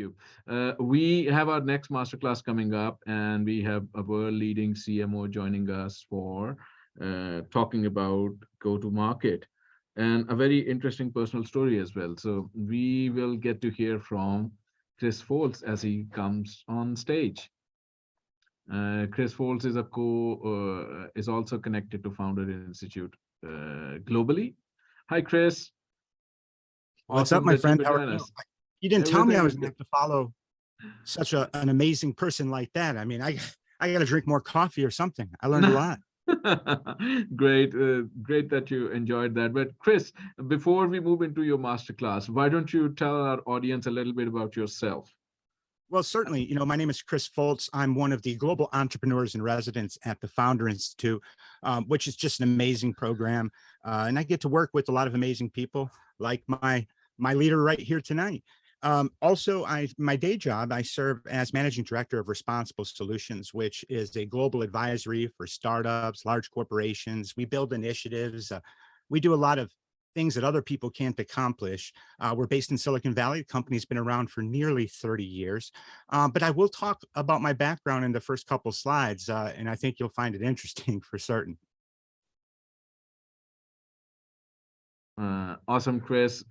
you. We have our next masterclass coming up, and we have a world-leading CMO joining us for talking about go-to-market and a very interesting personal story as well. So we will get to hear from Chris Foltz as he comes on stage. Chris Foltz is is also connected to Founder Institute globally. Hi, Chris. What's up, Awesome my that you friend? could How are join you? us. You didn't tell me I Everything was is going to good. have to follow such an amazing person like that. I mean, I got to drink more coffee or something. I learned a lot. Great, great that you enjoyed that. But Chris, before we move into your masterclass, why don't you tell our audience a little bit about yourself? Well, certainly, my name is Chris Foltz. I'm one of the global entrepreneurs in residence at the Founder Institute, which is just an amazing program. And I get to work with a lot of amazing people like my leader right here tonight. Also, my day job, I serve as managing director of Responsible Solutions, which is a global advisory for startups, large corporations. We build initiatives. We do a lot of things that other people can't accomplish. We're based in Silicon Valley. The company's been around for nearly 30 years. But I will talk about my background in the first couple slides, and I think you'll find it interesting for certain. Awesome, Chris.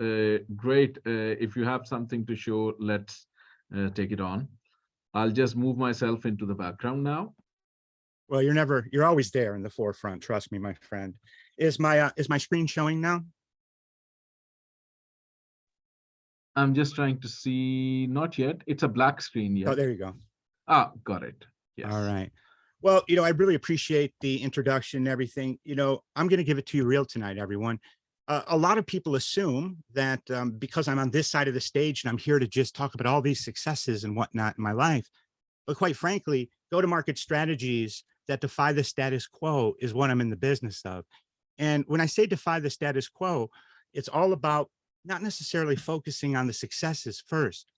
Great. If you have something to show, let's take it on. I'll just move myself into the background now. Well, you're always there in the forefront. Trust me, my friend. Is my screen showing now? I'm just trying to see, not yet. It's a black screen yet. Oh, there you go. Ah, got it. Yes. All right. Well, I really appreciate the introduction and everything. I'm going to give it to you real tonight, everyone. A lot of people assume that because I'm on this side of the stage and I'm here to just talk about all these successes and whatnot in my life, but quite frankly, go-to-market strategies that defy the status quo is what I'm in the business of. And when I say defy the status quo, it's all about not necessarily focusing on the successes first,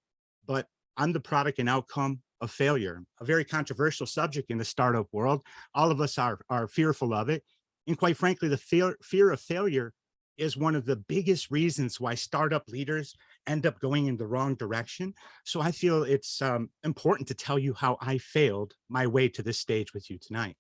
but on the product and outcome of failure, a very controversial subject in the startup world. All of us are fearful of it. And quite frankly, the fear of failure is one of the biggest reasons why startup leaders end up going in the wrong direction. So I feel it's important to tell you how I failed my way to this stage with you tonight.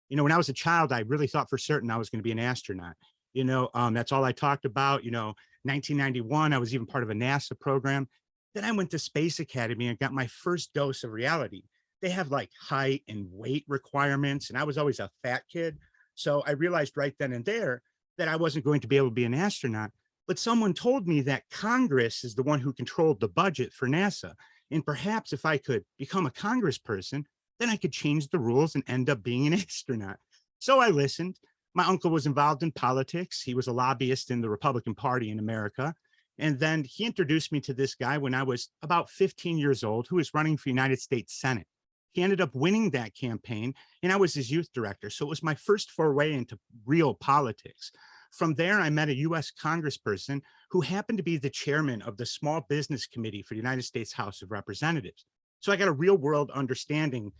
When I was a child, I really thought for certain I was going to be an astronaut. That's all I talked about. 1991, I was even part of a NASA program. Then I went to Space Academy and got my first dose of reality. They have like height and weight requirements, and I was always a fat kid. So I realized right then and there that I wasn't going to be able to be an astronaut. But someone told me that Congress is the one who controlled the budget for NASA. And perhaps if I could become a congressperson, then I could change the rules and end up being an astronaut. So I listened. My uncle was involved in politics. He was a lobbyist in the Republican Party in America. And then he introduced me to this guy when I was about 15 years old, who was running for United States Senate. He ended up winning that campaign, and I was his youth director. So it was my first foray into real politics. From there, I met a US congressperson who happened to be the chairman of the Small Business Committee for the United States House of Representatives. So I got a real world understanding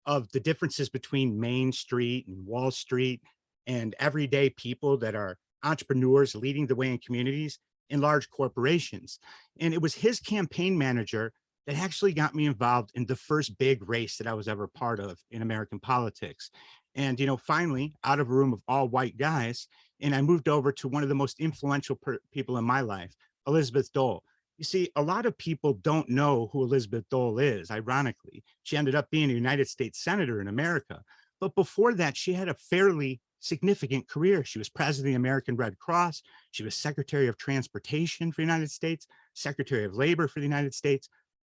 of the differences between Main Street and Wall Street and everyday people that are entrepreneurs leading the way in communities in large corporations. And it was his campaign manager that actually got me involved in the first big race that I was ever part of in American politics. And, finally, out of a room of all white guys, and I moved over to one of the most influential people in my life, Elizabeth Dole. You see, a lot of people don't know who Elizabeth Dole is, ironically. She ended up being a United States Senator in America. But before that, she had a fairly significant career. She was president of the American Red Cross. She was Secretary of Transportation for the United States, Secretary of Labor for the United States.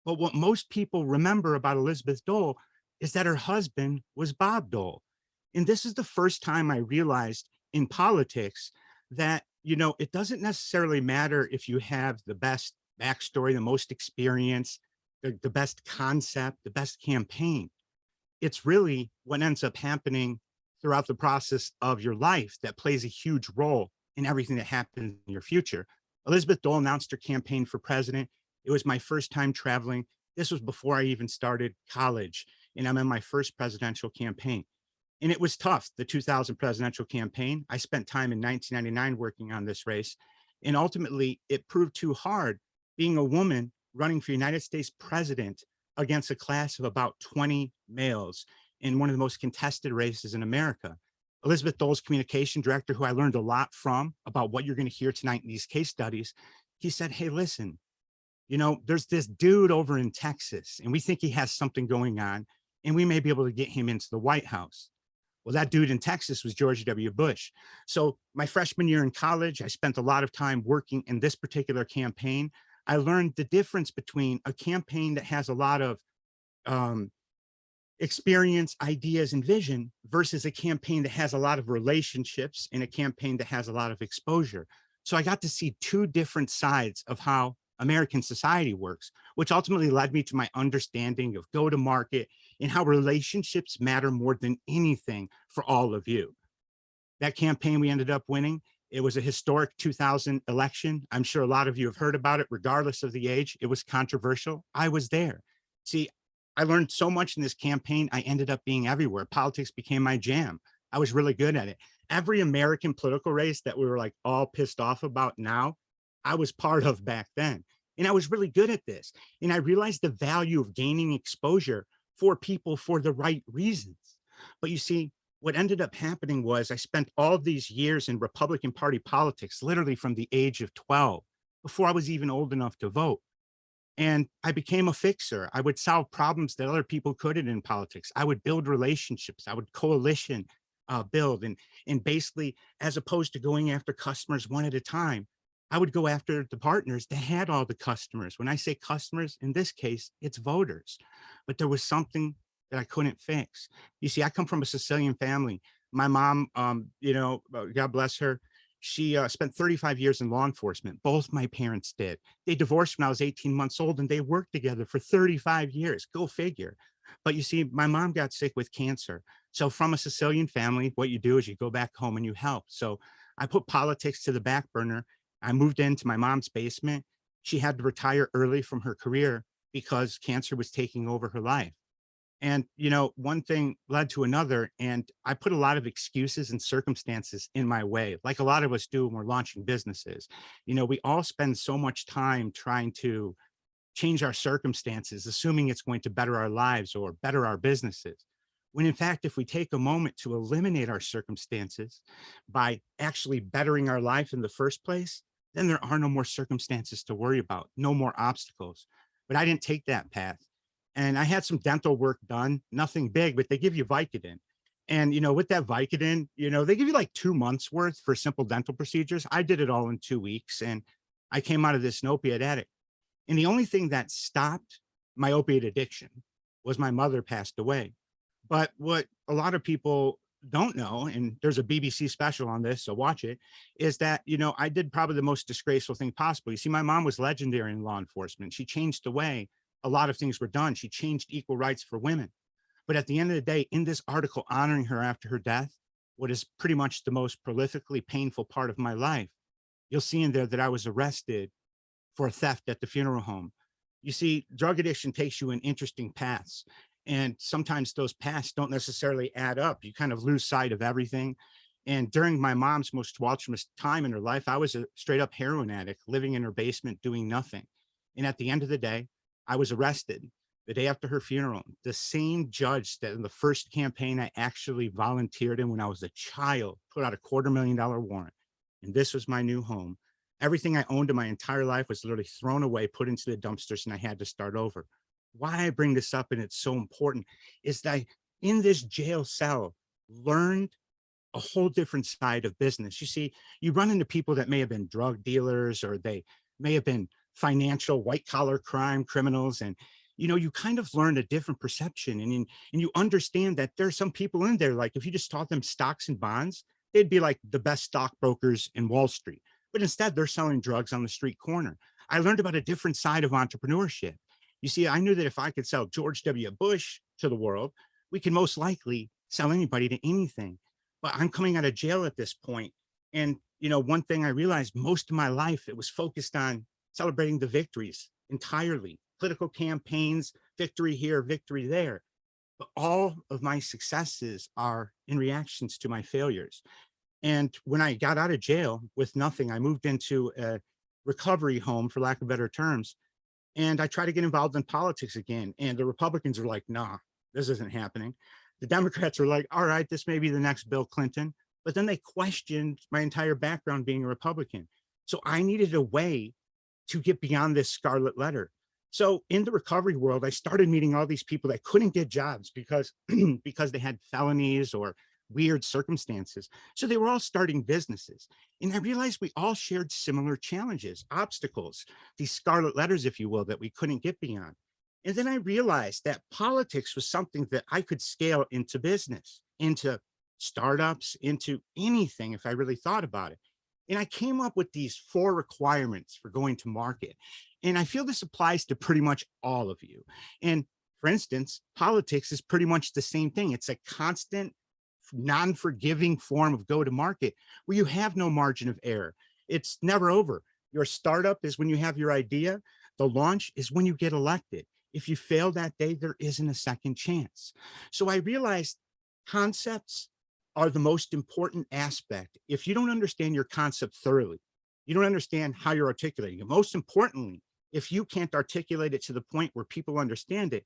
But what most people remember about Elizabeth Dole is that her husband was Bob Dole. And this is the first time I realized in politics that, it doesn't necessarily matter if you have the best backstory, the most experience, the best concept, the best campaign. It's really what ends up happening throughout the process of your life that plays a huge role in everything that happens in your future. Elizabeth Dole announced her campaign for president. It was my first time traveling. This was before I even started college, and I'm in my first presidential campaign. And it was tough, the 2000 presidential campaign. I spent time in 1999 working on this race, and ultimately it proved too hard being a woman running for United States president against a class of about 20 males in one of the most contested races in America. Elizabeth Dole's communication director, who I learned a lot from about what you're going to hear tonight in these case studies, he said, hey, listen, you know, there's this dude over in Texas, and we think he has something going on, and we may be able to get him into the White House. Well, that dude in Texas was George W. Bush. So my freshman year in college, I spent a lot of time working in this particular campaign. I learned the difference between a campaign that has a lot of experience, ideas, and vision versus a campaign that has a lot of relationships and a campaign that has a lot of exposure. So I got to see two different sides of how American society works, which ultimately led me to my understanding of go-to-market and how relationships matter more than anything for all of you. That campaign we ended up winning. It was a historic 2000 election. I'm sure a lot of you have heard about it, regardless of the age. It was controversial. I was there. See, I learned so much in this campaign. I ended up being everywhere. Politics became my jam. I was really good at it. Every American political race that we were like all pissed off about now, I was part of back then. And I was really good at this. And I realized the value of gaining exposure for people for the right reasons. But you see, what ended up happening was I spent all these years in Republican Party politics, literally from the age of 12, before I was even old enough to vote. And I became a fixer. I would solve problems that other people couldn't in politics. I would build relationships. I would coalition build. And basically, as opposed to going after customers one at a time, I would go after the partners that had all the customers. When I say customers, in this case, it's voters. But there was something that I couldn't fix. You see, I come from a Sicilian family. My mom, you know, God bless her, she spent 35 years in law enforcement. Both my parents did. They divorced when I was 18 months old and they worked together for 35 years. Go figure. But you see, my mom got sick with cancer. So from a Sicilian family, what you do is you go back home and you help. So I put politics to the back burner. I moved into my mom's basement. She had to retire early from her career because cancer was taking over her life. And, you know, one thing led to another, and I put a lot of excuses and circumstances in my way, like a lot of us do when we're launching businesses. You know, we all spend so much time trying to change our circumstances, assuming it's going to better our lives or better our businesses. When in fact, if we take a moment to eliminate our circumstances by actually bettering our life in the first place, then there are no more circumstances to worry about, no more obstacles. But I didn't take that path. And I had some dental work done, nothing big, but they give you Vicodin. And, you know, with that Vicodin, you know, they give you like 2 months worth for simple dental procedures. I did it all in 2 weeks and I came out of this an opiate addict. And the only thing that stopped my opiate addiction was my mother passed away. But what a lot of people don't know, and there's a BBC special on this, so watch it, is that, you know, I did probably the most disgraceful thing possible. You see, my mom was legendary in law enforcement. She changed the way a lot of things were done. She changed equal rights for women. But at the end of the day, in this article honoring her after her death, what is pretty much the most prolifically painful part of my life, you'll see in there that I was arrested for theft at the funeral home. You see, drug addiction takes you in interesting paths. And sometimes those paths don't necessarily add up. You kind of lose sight of everything. And during my mom's most tumultuous time in her life, I was a straight up heroin addict, living in her basement, doing nothing. And at the end of the day, I was arrested the day after her funeral. The same judge that in the first campaign I actually volunteered in when I was a child put out a $250,000 warrant. And this was my new home. Everything I owned in my entire life was literally thrown away, put into the dumpsters, and I had to start over. Why I bring this up, and it's so important, is that I, in this jail cell, learned a whole different side of business. You see, you run into people that may have been drug dealers, or they may have been financial white collar crime criminals. And, you know, you kind of learn a different perception, and you understand that there's some people in there, like if you just taught them stocks and bonds, they'd be like the best stockbrokers in Wall Street. But instead they're selling drugs on the street corner. I learned about a different side of entrepreneurship. You see, I knew that if I could sell George W. Bush to the world, we can most likely sell anybody to anything. But I'm coming out of jail at this point. And, you know, one thing I realized, most of my life, it was focused on celebrating the victories entirely, political campaigns, victory here, victory there. But all of my successes are in reactions to my failures. And when I got out of jail with nothing, I moved into a recovery home, for lack of better terms. And I try to get involved in politics again. And the Republicans are like, nah, this isn't happening. The Democrats are like, all right, this may be the next Bill Clinton. But then they questioned my entire background being a Republican. So I needed a way to get beyond this scarlet letter. So in the recovery world, I started meeting all these people that couldn't get jobs because, because they had felonies or weird circumstances. So they were all starting businesses. And I realized we all shared similar challenges, obstacles, these scarlet letters, if you will, that we couldn't get beyond. And then I realized that politics was something that I could scale into business, into startups, into anything if I really thought about it. And I came up with these 4 requirements for going to market. And I feel this applies to pretty much all of you. And for instance, politics is pretty much the same thing. It's a constant, non-forgiving form of go-to-market where you have no margin of error. It's never over. Your startup is when you have your idea. The launch is when you get elected. If you fail that day, there isn't a second chance. So I realized concepts are the most important aspect. If you don't understand your concept thoroughly, you don't understand how you're articulating it. Most importantly, if you can't articulate it to the point where people understand it,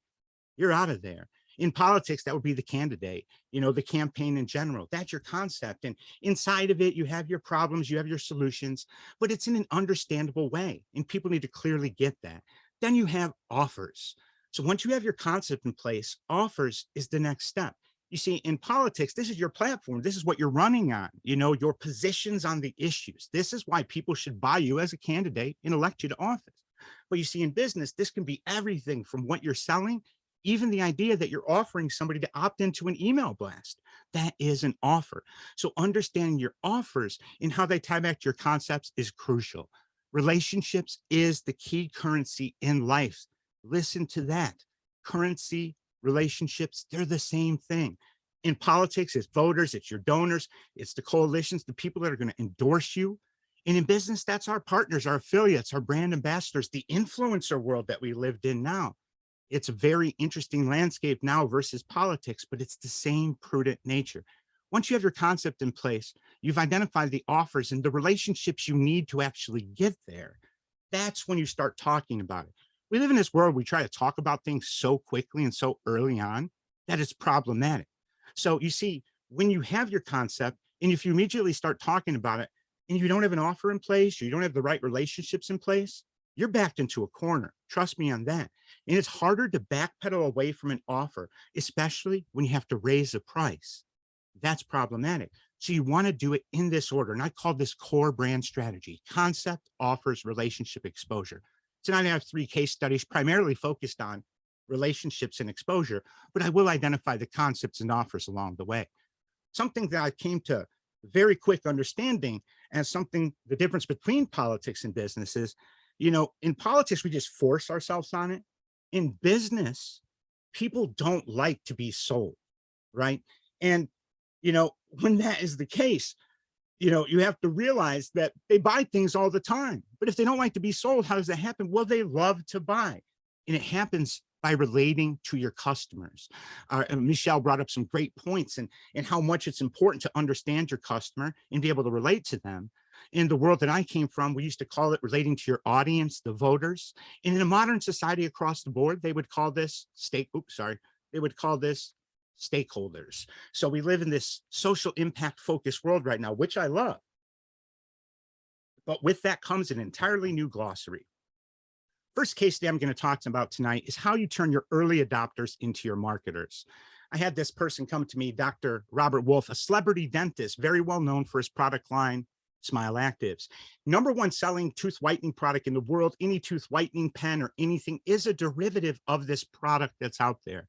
you're out of there. In politics, that would be the candidate, you know, the campaign in general. That's your concept. And inside of it, you have your problems, you have your solutions, but it's in an understandable way. And people need to clearly get that. Then you have offers. So once you have your concept in place, offers is the next step. You see, in politics, this is your platform. This is what you're running on, you know, your positions on the issues. This is why people should buy you as a candidate and elect you to office. But you see, in business, this can be everything from what you're selling, even the idea that you're offering somebody to opt into an email blast. That is an offer. So understanding your offers and how they tie back to your concepts is crucial. Relationships is the key currency in life. Listen to that. Currency, relationships, they're the same thing. In politics, it's voters, it's your donors, it's the coalitions, the people that are going to endorse you. And in business, that's our partners, our affiliates, our brand ambassadors, the influencer world that we lived in now. It's a very interesting landscape now versus politics, but it's the same prudent nature. Once you have your concept in place, you've identified the offers and the relationships you need to actually get there. That's when you start talking about it. We live in this world, we try to talk about things so quickly and so early on that it's problematic. So you see, when you have your concept and if you immediately start talking about it and you don't have an offer in place, or you don't have the right relationships in place, you're backed into a corner. Trust me on that. And it's harder to backpedal away from an offer, especially when you have to raise the price. That's problematic. So you want to do it in this order. And I call this core brand strategy: concept, offers, relationship, exposure. Tonight I have 3 case studies primarily focused on relationships and exposure, but I will identify the concepts and offers along the way. Something that I came to very quick understanding as something, the difference between politics and business is, you know, in politics, we just force ourselves on it. In business, people don't like to be sold, right? And, you know, when that is the case, you know, you have to realize that they buy things all the time. But if they don't like to be sold, how does that happen? Well, they love to buy. And it happens by relating to your customers. And Michelle brought up some great points and how much it's important to understand your customer and be able to relate to them. In the world that I came from, we used to call it relating to your audience, the voters. And in a modern society across the board, they would call this they would call this stakeholders. So we live in this social impact focused world right now, which I love. But with that comes an entirely new glossary. First case study I'm going to talk about tonight is how you turn your early adopters into your marketers. I had this person come to me, Dr. Robert Wolf, a celebrity dentist, very well known for his product line, Smile Actives. #1 selling tooth whitening product in the world. Any tooth whitening pen or anything is a derivative of this product that's out there.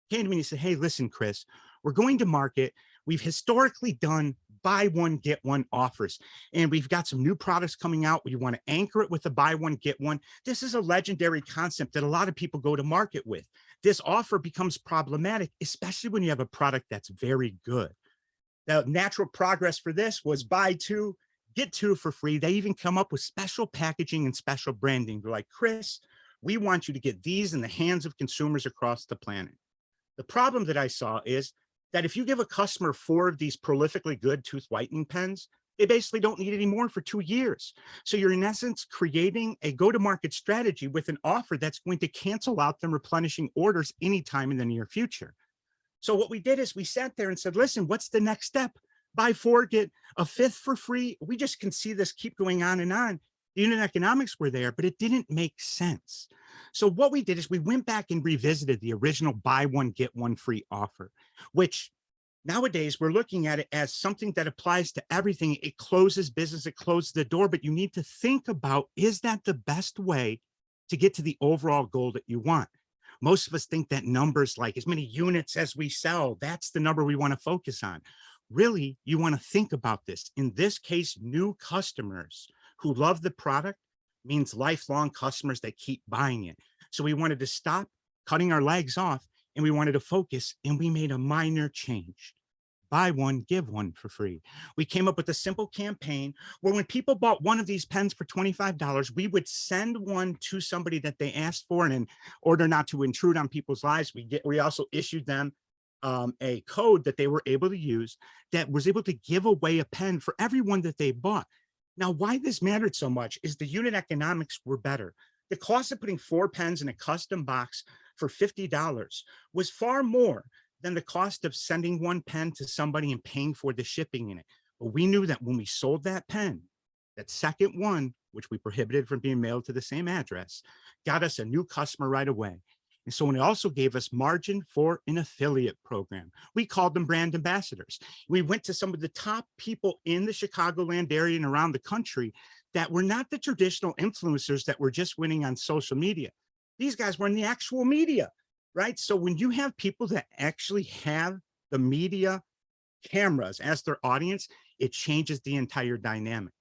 He came to me and he said, hey, listen, Chris, we're going to market. We've historically done buy one, get one offers. And we've got some new products coming out. We want to anchor it with a buy one, get one. This is a legendary concept that a lot of people go to market with. This offer becomes problematic, especially when you have a product that's very good. The natural progress for this was buy 2, get 2 for free. They even come up with special packaging and special branding. They're like, Chris, we want you to get these in the hands of consumers across the planet. The problem that I saw is that if you give a customer 4 of these prolifically good tooth whitening pens, They basically don't need any more for 2 years. So you're in essence creating a go-to-market strategy with an offer that's going to cancel out them replenishing orders anytime in the near future. So what we did is we sat there and said, listen, what's the next step? Buy four, get a fifth for free. We just can see this keep going on and on. The unit economics were there, but it didn't make sense. So what we did is we went back and revisited the original buy one, get one free offer, which nowadays we're looking at it as something that applies to everything. It closes business, it closes the door, but you need to think about, is that the best way to get to the overall goal that you want? Most of us think that numbers like as many units as we sell, that's the number we want to focus on. Really, you want to think about this. In this case, new customers who love the product means lifelong customers that keep buying it. So we wanted to stop cutting our legs off and we wanted to focus, and we made a minor change. Buy one, give one for free. We came up with a simple campaign where when people bought one of these pens for $25, we would send one to somebody that they asked for. And in order not to intrude on people's lives, we also issued them a code that they were able to use that was able to give away a pen for everyone that they bought. Now, why this mattered so much is the unit economics were better. The cost of putting 4 pens in a custom box for $50 was far more than the cost of sending one pen to somebody and paying for the shipping in it. But we knew that when we sold that pen, that second one, which we prohibited from being mailed to the same address, got us a new customer right away. And so it also gave us margin for an affiliate program. We called them brand ambassadors. We went to some of the top people in the Chicagoland area and around the country that were not the traditional influencers that were just winning on social media. These guys were in the actual media, right? So when you have people that actually have the media cameras as their audience, it changes the entire dynamic.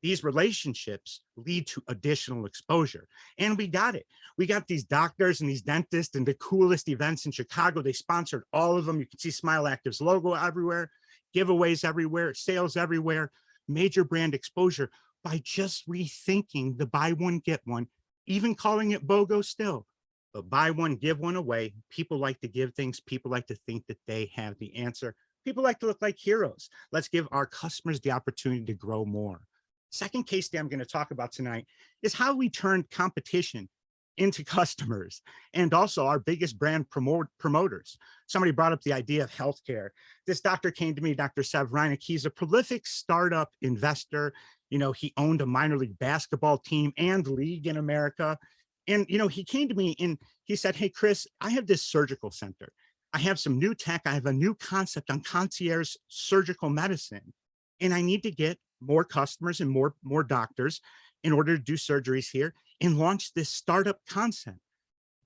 These relationships lead to additional exposure. And we got it. We got these doctors and these dentists and the coolest events in Chicago. They sponsored all of them. You can see Smile Active's logo everywhere, giveaways everywhere, sales everywhere, major brand exposure by just rethinking the buy one, get one, even calling it BOGO still. But buy one, give one away. People like to give things. People like to think that they have the answer. People like to look like heroes. Let's give our customers the opportunity to grow more. Second case study I'm going to talk about tonight is how we turned competition into customers and also our biggest brand promoters. Somebody brought up the idea of healthcare. This doctor came to me, Dr. Sev Reineck. He's a prolific startup investor. You know, he owned a minor league basketball team and league in America. And, you know, he came to me and he said, hey, Chris, I have this surgical center. I have some new tech. I have a new concept on concierge surgical medicine. And I need to get more customers and more doctors in order to do surgeries here and launch this startup concept.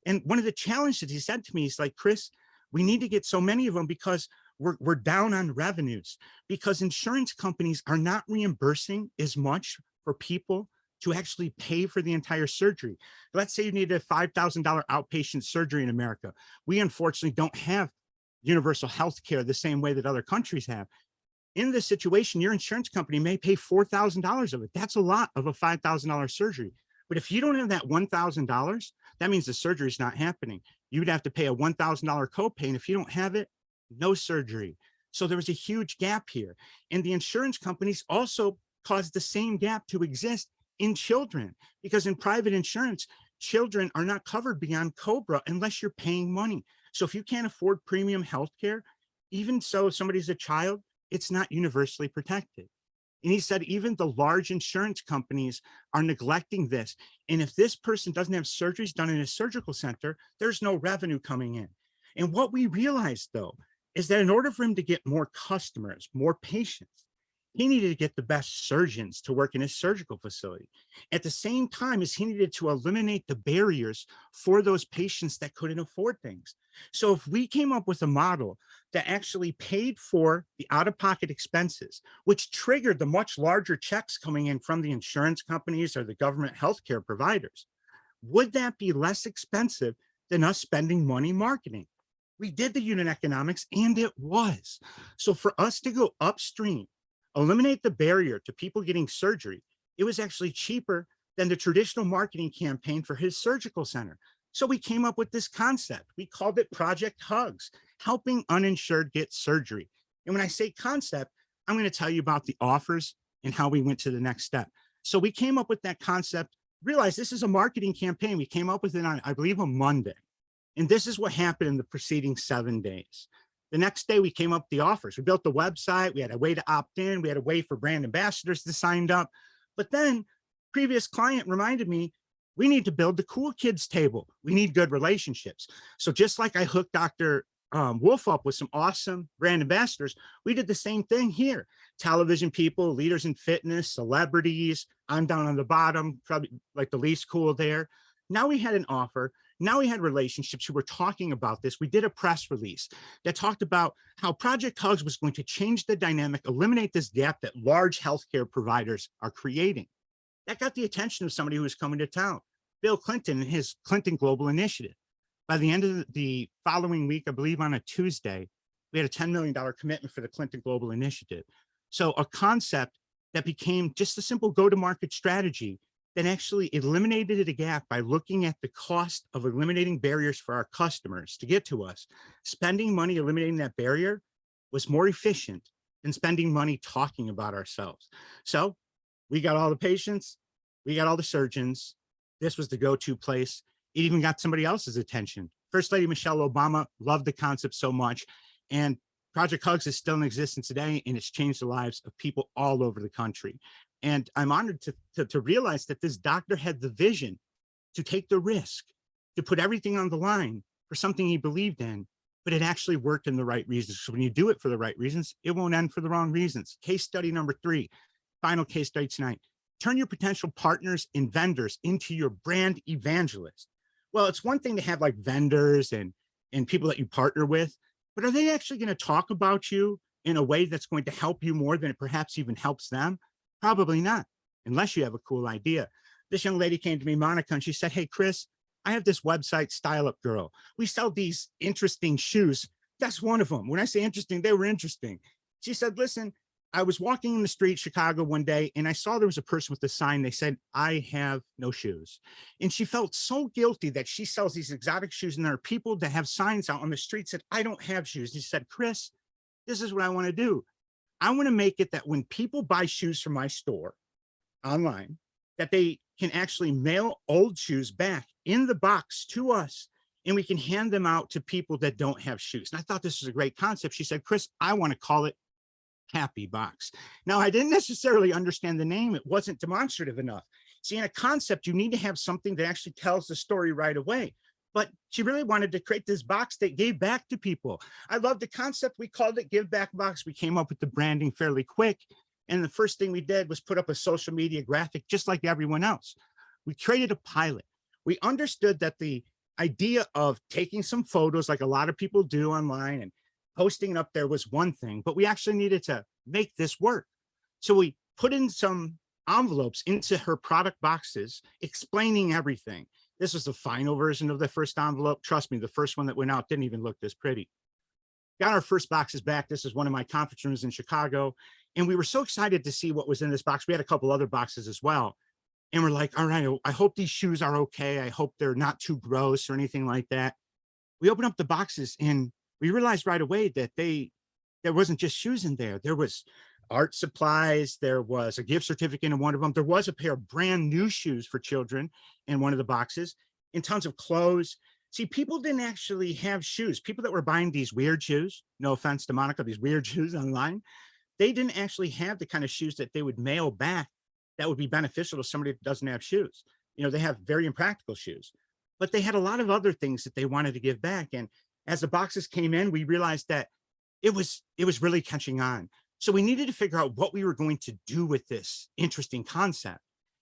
And one of the challenges he said to me is like, Chris, we need to get so many of them because we're down on revenues because insurance companies are not reimbursing as much for people to actually pay for the entire surgery. Let's say you need a $5,000 outpatient surgery in America. We unfortunately don't have universal health care the same way that other countries have. In this situation, your insurance company may pay $4,000 of it. That's a lot of a $5,000 surgery. But if you don't have that $1,000, that means the surgery is not happening. You'd have to pay a $1,000 copay. And if you don't have it, no surgery. So there was a huge gap here. And the insurance companies also caused the same gap to exist in children, because in private insurance, children are not covered beyond COBRA unless you're paying money. So if you can't afford premium health care, even so, if somebody's a child, it's not universally protected. And he said, even the large insurance companies are neglecting this. And if this person doesn't have surgeries done in a surgical center, there's no revenue coming in. And what we realized though, is that in order for him to get more customers, more patients, he needed to get the best surgeons to work in his surgical facility. At the same time as he needed to eliminate the barriers for those patients that couldn't afford things. So if we came up with a model that actually paid for the out-of-pocket expenses, which triggered the much larger checks coming in from the insurance companies or the government healthcare providers, would that be less expensive than us spending money marketing? We did the unit economics and it was. So for us to go upstream, eliminate the barrier to people getting surgery, it was actually cheaper than the traditional marketing campaign for his surgical center. So we came up with this concept. We called it Project Hugs, helping uninsured get surgery. And when I say concept, I'm going to tell you about the offers and how we went to the next step. So we came up with that concept, realized this is a marketing campaign. We came up with it on, I believe, a Monday. And this is what happened in the preceding 7 days. The next day, we came up with the offers. We built the website. We had a way to opt in. We had a way for brand ambassadors to sign up. But then previous client reminded me, we need to build the cool kids table. We need good relationships. So just like I hooked Dr. Wolf up with some awesome brand ambassadors, we did the same thing here. Television people, leaders in fitness, celebrities, I'm down on the bottom, probably like the least cool there. Now we had an offer. Now we had relationships who were talking about this. We did a press release that talked about how Project Hugs was going to change the dynamic, eliminate this gap that large healthcare providers are creating. That got the attention of somebody who was coming to town, Bill Clinton and his Clinton Global Initiative. By the end of the following week, I believe on a Tuesday, we had a $10 million commitment for the Clinton Global Initiative. So a concept that became just a simple go-to-market strategy that actually eliminated a gap by looking at the cost of eliminating barriers for our customers to get to us. Spending money eliminating that barrier was more efficient than spending money talking about ourselves. So we got all the patients, we got all the surgeons. This was the go-to place. It even got somebody else's attention. First Lady Michelle Obama loved the concept so much. And Project Hugs is still in existence today, and it's changed the lives of people all over the country. And I'm honored to realize that this doctor had the vision to take the risk, to put everything on the line for something he believed in, but it actually worked in the right reasons. So when you do it for the right reasons, it won't end for the wrong reasons. Case study number 3, final case study tonight. Turn your potential partners and vendors into your brand evangelist. Well, it's one thing to have like vendors and people that you partner with, but are they actually going to talk about you in a way that's going to help you more than it perhaps even helps them? Probably not, unless you have a cool idea. This young lady came to me, Monica, and she said, hey, Chris, I have this website, Style Up Girl. We sell these interesting shoes. That's one of them. When I say interesting, they were interesting. She said, listen, I was walking in the street, Chicago one day, and I saw there was a person with a sign. They said, I have no shoes. And she felt so guilty that she sells these exotic shoes, and there are people that have signs out on the street that I don't have shoes. And she said, Chris, this is what I want to do. I want to make it that when people buy shoes from my store online, that they can actually mail old shoes back in the box to us, and we can hand them out to people that don't have shoes. And I thought this was a great concept. She said, Chris, I want to call it Happy Box. Now, I didn't necessarily understand the name. It wasn't demonstrative enough. See, in a concept, you need to have something that actually tells the story right away. But she really wanted to create this box that gave back to people. I love the concept. We called it Give Back Box. We came up with the branding fairly quick. And the first thing we did was put up a social media graphic, just like everyone else. We created a pilot. We understood that the idea of taking some photos like a lot of people do online and posting it up there was one thing, but we actually needed to make this work. So we put in some envelopes into her product boxes, explaining everything. This was the final version of the first envelope. Trust me, the first one that went out didn't even look this pretty. Got our first boxes back. This is one of my conference rooms in Chicago. And we were so excited to see what was in this box. We had a couple other boxes as well. And we're like, all right, I hope these shoes are okay. I hope they're not too gross or anything like that. We opened up the boxes and we realized right away that there wasn't just shoes in there. There was art supplies. There was a gift certificate in one of them. There was a pair of brand new shoes for children in one of the boxes, and tons of clothes. See, people didn't actually have shoes. People that were buying these weird shoes, no offense to Monica, these weird shoes online, they didn't actually have the kind of shoes that they would mail back that would be beneficial to somebody that doesn't have shoes. You know, they have very impractical shoes, but they had a lot of other things that they wanted to give back. And as the boxes came in, we realized that it was really catching on. So we needed to figure out what we were going to do with this interesting concept.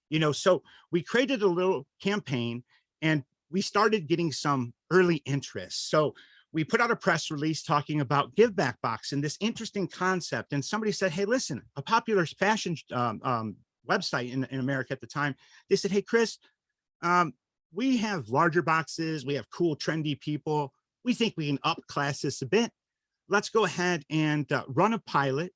You know, so we created a little campaign and we started getting some early interest. So we put out a press release talking about Give Back Box and this interesting concept. And somebody said, hey, listen, a popular fashion website in America at the time, they said, hey, Chris, we have larger boxes. We have cool, trendy people. We think we can upclass this a bit. Let's go ahead and run a pilot,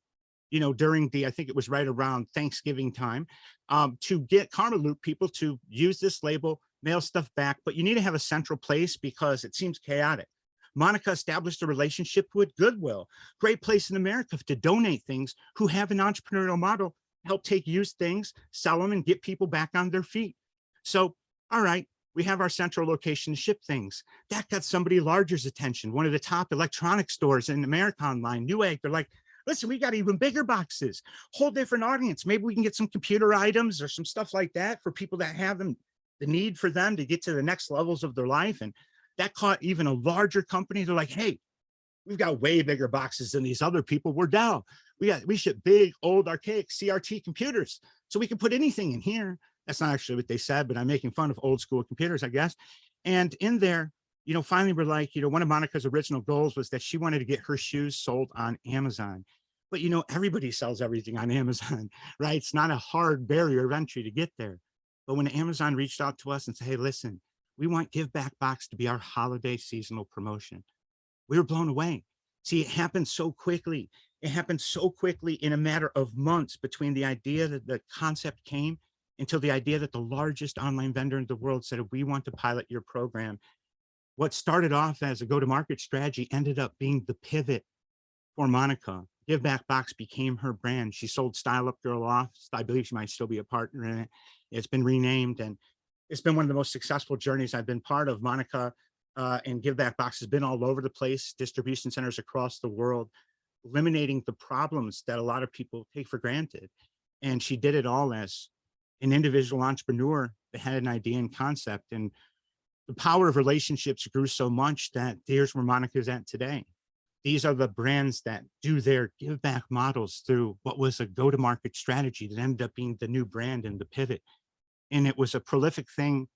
you know, during I think it was right around Thanksgiving time, to get Karma Loop people to use this label, mail stuff back, but you need to have a central place because it seems chaotic. Monica established a relationship with Goodwill, great place in America to donate things, who have an entrepreneurial model help take used things, sell them, and get people back on their feet. So, all right, we have our central location to ship things. That got somebody larger's attention. One of the top electronic stores in America online, Newegg, they're like, listen, we got even bigger boxes, whole different audience. Maybe we can get some computer items or some stuff like that for people that have them, the need for them to get to the next levels of their life. And that caught even a larger company. They're like, hey, we've got way bigger boxes than these other people. We're Dell. We ship big, old, archaic CRT computers, so we can put anything in here. That's not actually what they said, but I'm making fun of old school computers, I guess. And in there, finally we're like, one of Monica's original goals was that she wanted to get her shoes sold on Amazon. But everybody sells everything on Amazon, right? It's not a hard barrier of entry to get there. But when Amazon reached out to us and said, hey, listen, we want Give Back Box to be our holiday seasonal promotion, we were blown away. See, it happened so quickly. It happened so quickly in a matter of months between the idea that the concept came until the idea that the largest online vendor in the world said, we want to pilot your program. What started off as a go-to-market strategy ended up being the pivot for Monica. Give Back Box became her brand. She sold Style Up Girl off. I believe she might still be a partner in it. It's been renamed, and it's been one of the most successful journeys I've been part of. Monica and Give Back Box has been all over the place, distribution centers across the world, eliminating the problems that a lot of people take for granted. And she did it all as an individual entrepreneur that had an idea and concept. And the power of relationships grew so much that here's where Monica's at today. These are the brands that do their give back models through what was a go-to-market strategy that ended up being the new brand and the pivot. And it was a prolific thing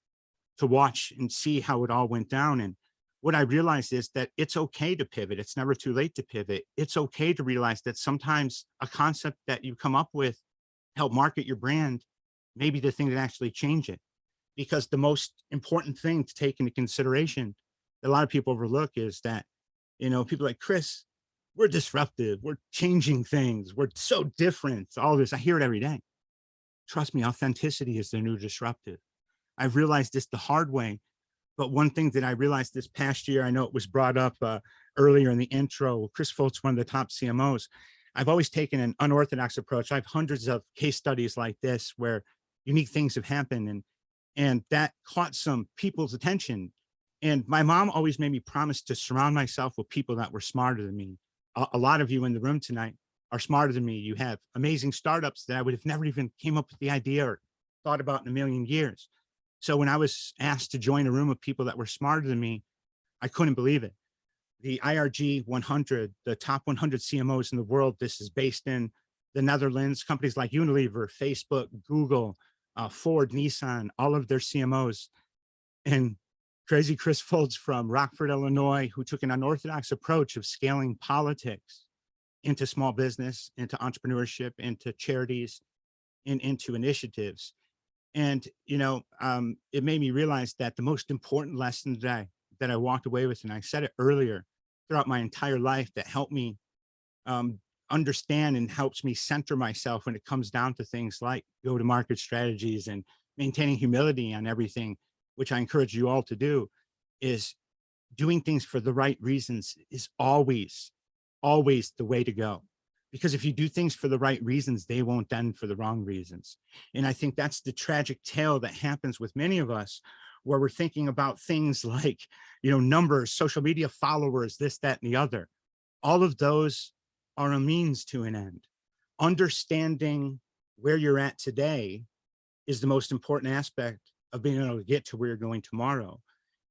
to watch and see how it all went down. And what I realized is that it's okay to pivot. It's never too late to pivot. It's okay to realize that sometimes a concept that you come up with, help market your brand, may be the thing that actually change it. Because the most important thing to take into consideration that a lot of people overlook is that, people like, Chris, we're disruptive, we're changing things, we're so different, all this. I hear it every day. Trust me, authenticity is the new disruptive. I've realized this the hard way, but one thing that I realized this past year, I know it was brought up earlier in the intro, Chris Foltz, one of the top CMOs, I've always taken an unorthodox approach. I have hundreds of case studies like this where unique things have happened, and that caught some people's attention. And my mom always made me promise to surround myself with people that were smarter than me. A lot of you in the room tonight are smarter than me. You have amazing startups that I would have never even came up with the idea or thought about in a million years. So when I was asked to join a room of people that were smarter than me, I couldn't believe it. The IRG 100, the top 100 CMOs in the world, this is based in the Netherlands, companies like Unilever, Facebook, Google, Ford, Nissan, all of their CMOs. And crazy Chris Foltz from Rockford, Illinois, who took an unorthodox approach of scaling politics into small business, into entrepreneurship, into charities, and into initiatives. And, it made me realize that the most important lesson that I walked away with, and I said it earlier, throughout my entire life, that helped me understand and helps me center myself when it comes down to things like go-to-market strategies and maintaining humility on everything, which I encourage you all to do, is doing things for the right reasons is always, always the way to go. Because if you do things for the right reasons, they won't end for the wrong reasons. And I think that's the tragic tale that happens with many of us, where we're thinking about things like, numbers, social media followers, this, that, and the other. All of those are a means to an end. Understanding where you're at today is the most important aspect of being able to get to where you're going tomorrow.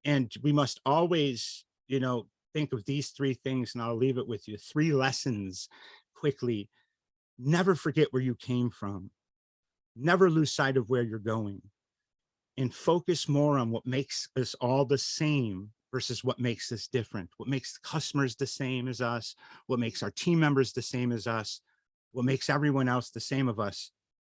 And we must always, think of these three things, and I'll leave it with you. 3 lessons quickly. Never forget where you came from. Never lose sight of where you're going. And focus more on what makes us all the same versus what makes us different. What makes customers the same as us, what makes our team members the same as us, what makes everyone else the same of us.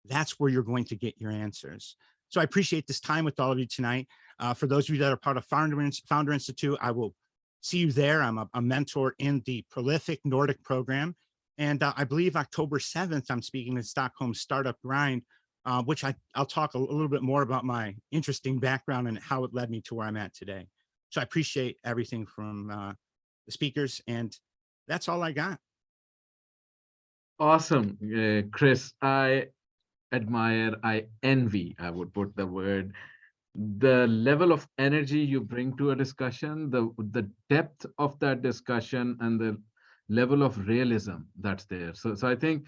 That's where you're going to get your answers. So I appreciate this time with all of you tonight. For those of you that are part of Founder Institute, I will see you there. I'm a mentor in the prolific Nordic program. And I believe October 7th, I'm speaking in Stockholm Startup Grind, which I'll talk a little bit more about my interesting background and how it led me to where I'm at today. So I appreciate everything from the speakers, and that's all I got. Awesome, Chris. I admire, I envy, I would put the word, the level of energy you bring to a discussion, the depth of that discussion, and the level of realism that's there. So I think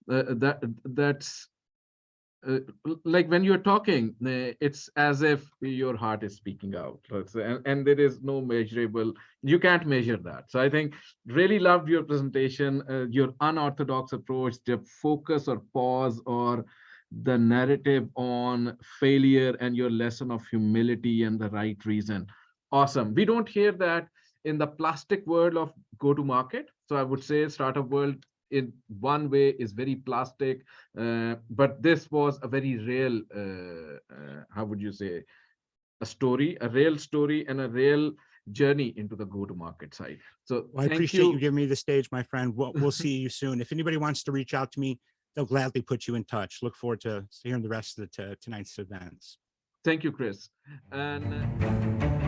that's like when you're talking, it's as if your heart is speaking out. And there is no measurable, you can't measure that. So I think really loved your presentation, your unorthodox approach, the focus or pause or the narrative on failure, and your lesson of humility and the right reason. Awesome. We don't hear that in the plastic world of go to market. So I would say startup world in one way is very plastic, but this was a very real, how would you say, a story, a real story, and a real journey into the go-to-market side. So Well, I thank appreciate you you. giving me the stage, my friend. We'll see you soon. If anybody wants to reach out to me, they'll gladly put you in touch. Look forward to hearing the rest of tonight's events. Thank you, Chris. And